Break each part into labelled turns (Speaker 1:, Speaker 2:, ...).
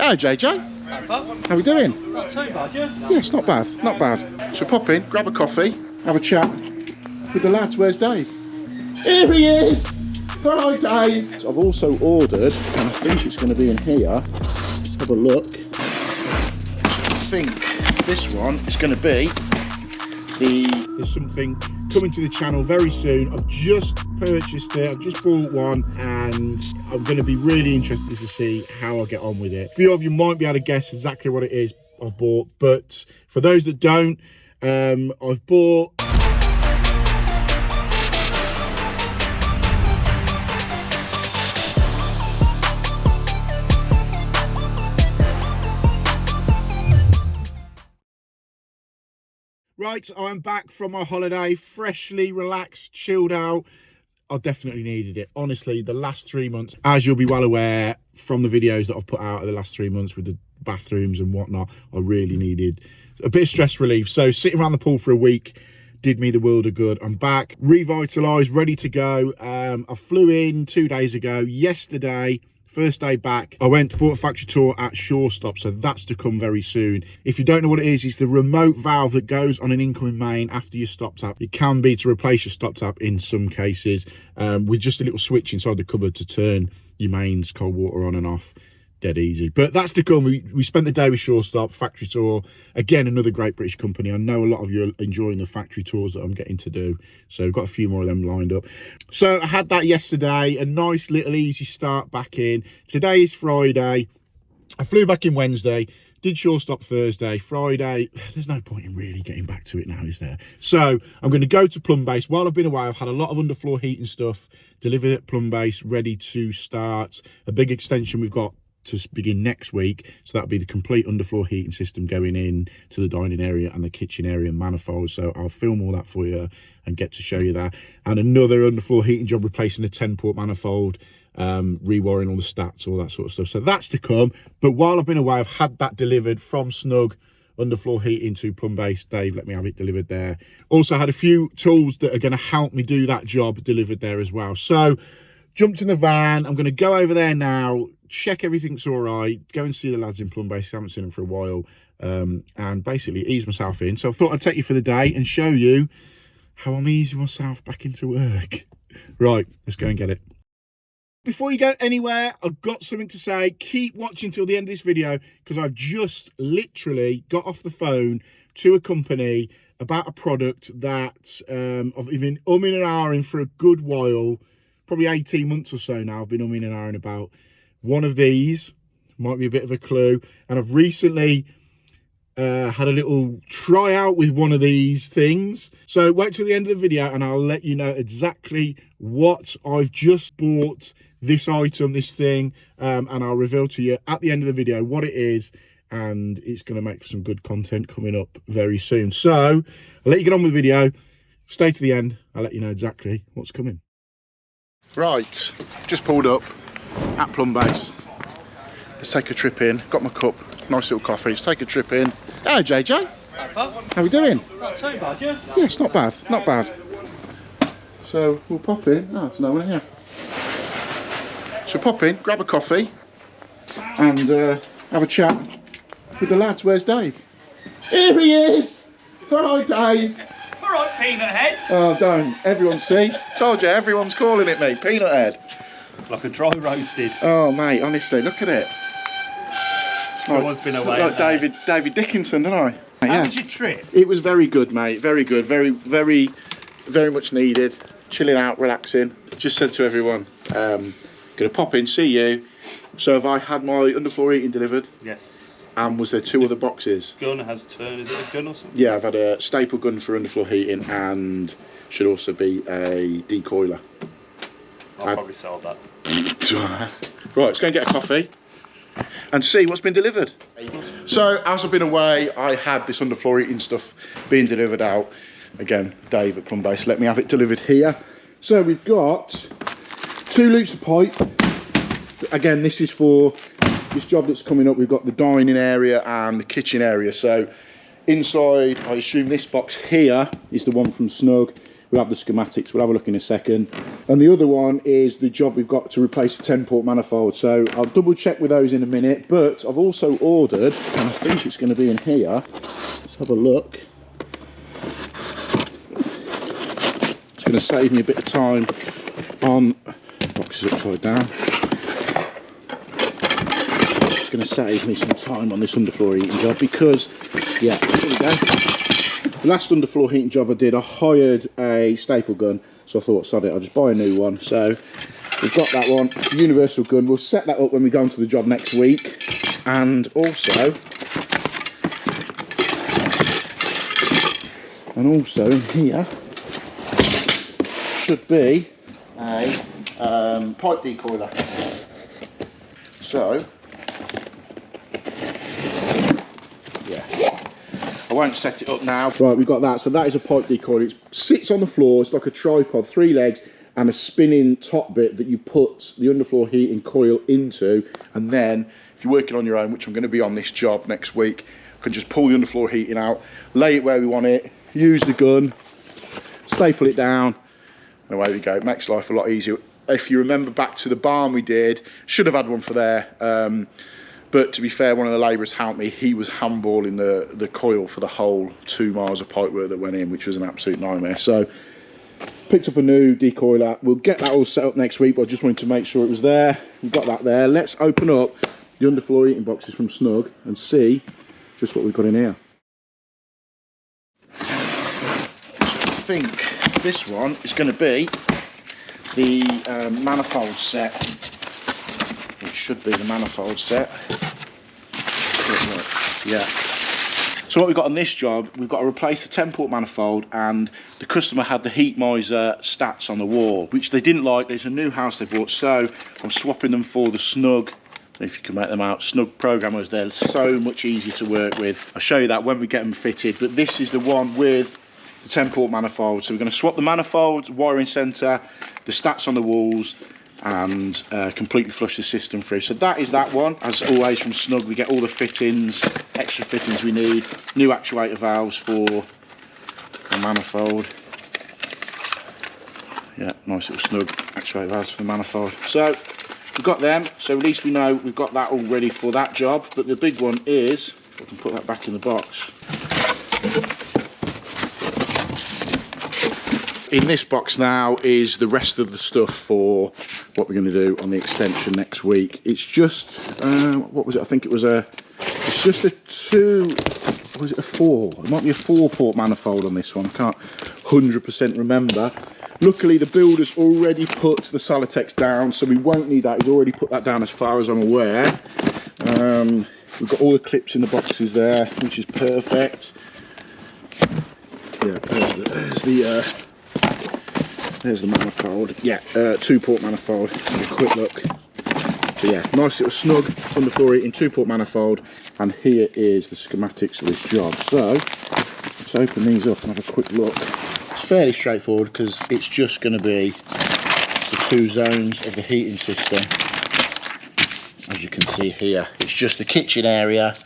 Speaker 1: Hello, JJ. How we doing?
Speaker 2: Not too bad, yeah?
Speaker 1: Yes, not bad, not bad. So pop in, grab a coffee, have a chat with the lads. Where's Dave? Here he is! All right, Dave. I've also ordered, and I think it's going to be in here. Let's have a look. I think this one is going to be There's something coming to the channel very soon. I've just purchased it, I've just bought one, and I'm going to be really interested to see how I get on with it. A few of you might be able to guess exactly what it is I've bought, but for those that don't, I've bought Right, I'm back from my holiday, freshly relaxed, chilled out. I definitely needed it. Honestly, the last 3 months, as you'll be well aware from the videos that I've put out of the last 3 months with the bathrooms and whatnot, I really needed a bit of stress relief. So sitting around the pool for a week did me the world of good. I'm back, revitalised, ready to go. I flew in 2 days ago. Yesterday, first day back, I went for a factory tour at Shorestop, so that's to come very soon. If you don't know what it is, it's the remote valve that goes on an incoming main after your stop tap. It can be to replace your stop tap in some cases, with just a little switch inside the cupboard to turn your mains cold water on and off. Dead easy. But that's to come. We spent the day with Shorestop factory tour. Again, another great British company. I know a lot of you are enjoying the factory tours that I'm getting to do, so I've got a few more of them lined up. So I had that yesterday, a nice little easy start back in. Today is Friday. I flew back in Wednesday, did Shorestop Thursday. Friday, there's no point in really getting back to it now, is there? So I'm going to go to Plumbase. While I've been away, I've had a lot of underfloor heating stuff delivered at Plumbase, ready to start. A big extension we've got to begin next week, so that'll be the complete underfloor heating system going in to the dining area and the kitchen area manifold. So I'll film all that for you and get to show you that. And another underfloor heating job replacing a 10-port manifold, rewiring all the stats, all that sort of stuff. So that's to come. But while I've been away, I've had that delivered from Snug underfloor heating to Plumbase. Dave let me have it delivered there. Also had a few tools that are going to help me do that job delivered there as well. So jumped in the van. I'm going to go over there now, check everything's all right, go and see the lads in Plumbase. I haven't seen them for a while, and basically ease myself in. So I thought I'd take you for the day and show you how I'm easing myself back into work. Right, let's go and get it. Before you go anywhere, I've got something to say. Keep watching till the end of this video, because I've just literally got off the phone to a company about a product that I've been umming and ahhing for a good while, probably 18 months or so now. I've been umming and ahhing about one of these. Might be a bit of a clue. And I've recently had a little try out with one of these things. So wait till the end of the video and I'll let you know exactly what I've just bought, this item, this thing, and I'll reveal to you at the end of the video what it is, and it's going to make for some good content coming up very soon. So I'll let you get on with the video. Stay to the end. I'll let you know exactly what's coming. Right, just pulled up at Plumbase. Let's take a trip in. Got my cup, nice little coffee. Let's take a trip in. Hello, JJ. How we doing?
Speaker 2: Not too bad, yeah?
Speaker 1: Yes, not bad, not bad. So we'll pop in. Oh, there's no one here. So pop in, grab a coffee, and have a chat with the lads. Where's Dave? Here he is. All right, Dave.
Speaker 2: All right, peanut head.
Speaker 1: Oh, don't. Everyone see? Told you, everyone's calling it me. Peanut head.
Speaker 2: Like a dry roasted.
Speaker 1: Oh, mate, honestly, look at it.
Speaker 2: Someone's been away.
Speaker 1: Like David Dickinson, didn't I?
Speaker 2: How was your trip?
Speaker 1: It was very good, mate. Very good. Very much needed. Chilling out, relaxing. Just said to everyone, gonna pop in, see you. So have I had my underfloor heating delivered?
Speaker 2: Yes.
Speaker 1: And was there two other boxes?
Speaker 2: Gun has turned. Is it a gun or something?
Speaker 1: Yeah, I've had a staple gun for underfloor heating and should also be a decoiler.
Speaker 2: I'll probably solve that.
Speaker 1: Right, let's go and get a coffee and see what's been delivered. So as I've been away, I had this underfloor heating stuff being delivered out. Again, Dave at Plumbase let me have it delivered here. So we've got 2 loops of pipe. Again, this is for this job that's coming up. We've got the dining area and the kitchen area. So inside, I assume this box here is the one from Snug, we'll have the schematics, we'll have a look in a second. And the other one is the job we've got to replace the 10-port manifold. So I'll double check with those in a minute, but I've also ordered, and I think it's going to be in here. Let's have a look. It's going to save me a bit of time on boxes upside down. It's going to save me some time on this underfloor heating job because, yeah, here we go. The last underfloor heating job I did, I hired a staple gun, so I thought, sod it, I'll just buy a new one. So we've got that one, it's a universal gun. We'll set that up when we go onto the job next week. And also in here should be a pipe decoiler. So, yeah, I won't set it up now. Right, we've got that. So that is a pipe decoiler. It sits on the floor. It's like a tripod, 3 legs, and a spinning top bit that you put the underfloor heating coil into. And then, if you're working on your own, which I'm going to be on this job next week, I can just pull the underfloor heating out, lay it where we want it, use the gun, staple it down, and away we go. It makes life a lot easier. If you remember back to the barn we did, should have had one for there. But to be fair, one of the labourers helped me. He was handballing the coil for the whole 2 miles of pipework that went in, which was an absolute nightmare. So, picked up a new decoiler. We'll get that all set up next week, but I just wanted to make sure it was there. We've got that there. Let's open up the underfloor heating boxes from Snug and see just what we've got in here. I think this one is going to be the manifold set. It should be the manifold set. Yeah. So what we've got on this job, we've got to replace the 10-port manifold, and the customer had the heat miser stats on the wall, which they didn't like. There's a new house they bought, so I'm swapping them for the Snug. If you can make them out, Snug programmers, they're so much easier to work with. I'll show you that when we get them fitted, but this is the one with the 10-port manifold. So we're going to swap the manifolds, wiring centre, the stats on the walls, and completely flush the system through. So that is that one. As always from Snug, we get all the fittings, extra fittings we need, new actuator valves for the manifold. Yeah, nice little Snug actuator valves for the manifold. So we've got them, so at least we know we've got that all ready for that job. But the big one is, if I can put that back in the box. In this box now is the rest of the stuff for what we're going to do on the extension next week. It's just, what was it? I think it was it's just a 2, or was it a 4? It might be a 4-port manifold on this one. I can't 100% remember. Luckily, the builder's already put the Salatex down, so we won't need that. He's already put that down as far as I'm aware. We've got all the clips in the boxes there, which is perfect. Yeah, there's the manifold. Yeah, 2-port manifold. Have a quick look. So yeah, nice little Snug underfloor heating 2-port manifold, and here is the schematics of this job. So let's open these up and have a quick look. It's fairly straightforward because it's just going to be the 2 zones of the heating system. As you can see here, it's just the kitchen area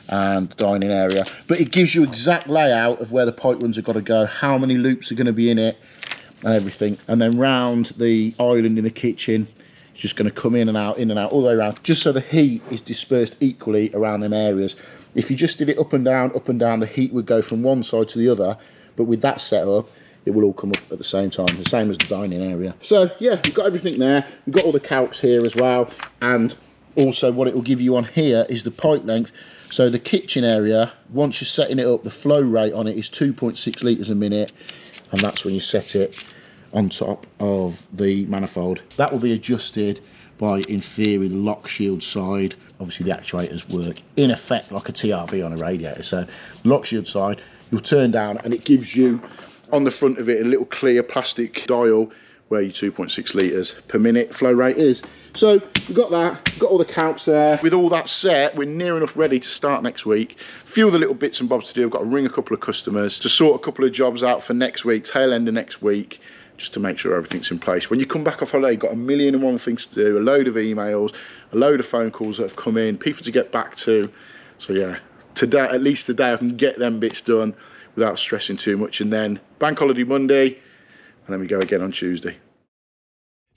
Speaker 1: and the dining area, but it gives you exact layout of where the pipe runs have got to go, how many loops are going to be in it, and everything. And then round the island in the kitchen, it's just going to come in and out, all the way around, just so the heat is dispersed equally around them areas. If you just did it up and down, the heat would go from one side to the other, but with that setup, it will all come up at the same time, the same as the dining area. So yeah, we've got everything there. We've got all the calcs here as well, and also what it will give you on here is the pipe length. So the kitchen area, once you're setting it up, the flow rate on it is 2.6 litres a minute, and that's when you set it on top of the manifold. That will be adjusted by, in theory, the lock shield side. Obviously the actuators work in effect like a TRV on a radiator. So lock shield side, you'll turn down, and it gives you on the front of it a little clear plastic dial where your 2.6 litres per minute flow rate is. So we've got that, we've got all the calcs there. With all that set, we're near enough ready to start next week. A few other little bits and bobs to do. I've got to ring a couple of customers to sort a couple of jobs out for next week, tail end of next week, just to make sure everything's in place. When you come back off holiday, you've got 1,000,001 things to do, a load of emails, a load of phone calls that have come in, people to get back to. So yeah, today, at least today, I can get them bits done without stressing too much. And then Bank Holiday Monday, and then we go again on Tuesday.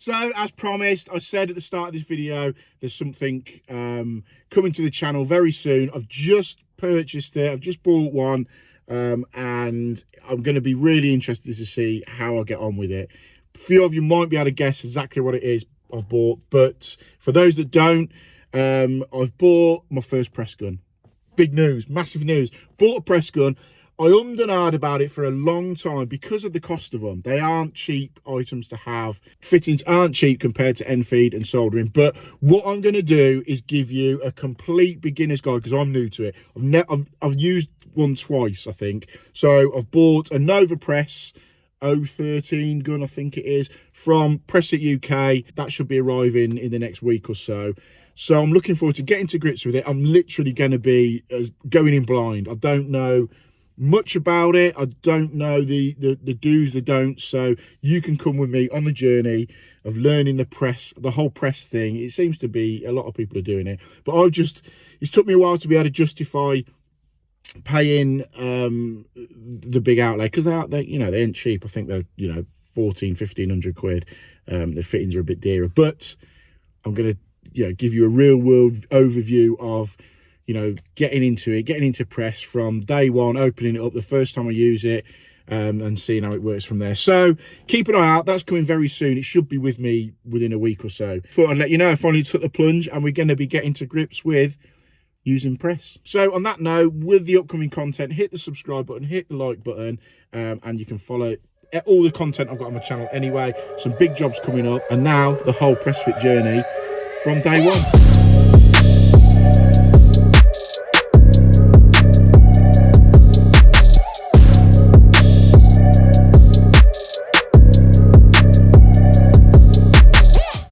Speaker 1: So, as promised, I said at the start of this video, there's something coming to the channel very soon. I've just purchased it. I've just bought one, and I'm going to be really interested to see how I get on with it. A few of you might be able to guess exactly what it is I've bought, but for those that don't, I've bought my first press gun. Big news, massive news. Bought a press gun. I ummed and ahed about it for a long time because of the cost of them. They aren't cheap items to have. Fittings aren't cheap compared to end feed and soldering. But what I'm going to do is give you a complete beginner's guide because I'm new to it. I've used one twice, I think. So I've bought a Nova Press 013 gun, I think it is, from Press It UK. That should be arriving in the next week or so. So I'm looking forward to getting to grips with it. I'm literally going to be going in blind. I don't know much about it. I don't know the do's, the don'ts. So you can come with me on the journey of learning the whole press thing. It seems to be a lot of people are doing it, but it's took me a while to be able to justify paying the big outlay, because they you know, they ain't cheap. I think they're, you know, 1,500 quid. The fittings are a bit dearer, but I'm gonna, you know, give you a real world overview of, you know, getting into press from day one, opening it up the first time I use it, and seeing how it works from there. So keep an eye out. That's coming very soon. It should be with me within a week or so. Thought I'd let you know I finally took the plunge, and we're going to be getting to grips with using press. So on that note, with the upcoming content, hit the subscribe button, hit the like button, and you can follow all the content I've got on my channel anyway. Some big jobs coming up, and now the whole press fit journey from day one.